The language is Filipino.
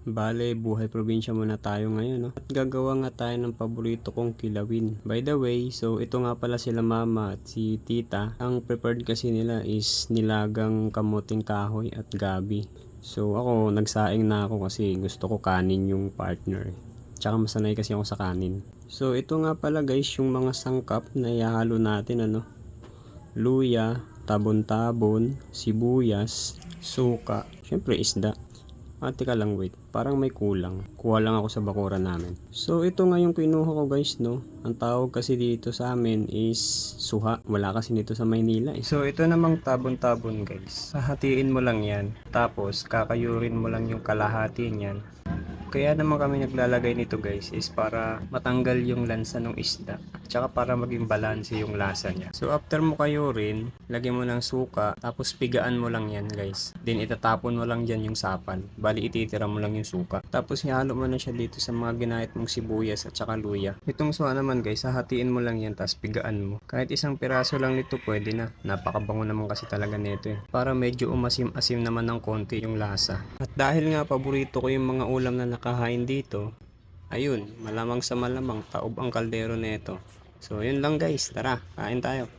Bale, buhay probinsya muna tayo ngayon, no? At gagawa nga tayo ng paborito kong kilawin. By the way, so ito nga pala sila mama at si tita. Ang prepared kasi nila is nilagang kamuting kahoy at gabi. So ako, nagsaing na ako kasi gusto ko kanin yung partner. Tsaka masanay kasi ako sa kanin. So ito nga pala guys, yung mga sangkap na ihalo natin, ano? Luya, tabon-tabon, sibuyas, suka, syempre isda. Teka lang, wait. Parang may kulang. Kuha lang ako sa bakuran namin. So, ito nga yung kinuha ko guys, no? Ang tawag kasi dito sa amin is suha. Wala kasi nito sa Maynila eh. So, ito namang tabon-tabon guys. Hahatiin mo lang yan. Tapos, kakayurin mo lang yung kalahati niyan. Kaya naman kami naglalagay nito guys is para matanggal yung lansa ng isda. Tsaka para maging balanse yung lasa niya. So after mo kayurin, lagyan mo ng suka. Tapos pigaan mo lang yan guys. Then itatapon mo lang dyan yung sapan. Bali ititira mo lang yung suka. Tapos ihalo mo na siya dito sa mga ginahit mong sibuyas at tsaka luya. Itong suha naman guys, hahatiin mo lang yan tapos pigaan mo. Kahit isang piraso lang nito pwede na. Napakabango naman kasi talaga nito eh. Para medyo umasim-asim naman ng konti yung lasa. At dahil nga paborito ko yung mga ulam na nakahain dito, ayun, malamang sa malamang taob ang kaldero nito. So yun lang guys, tara, kain tayo.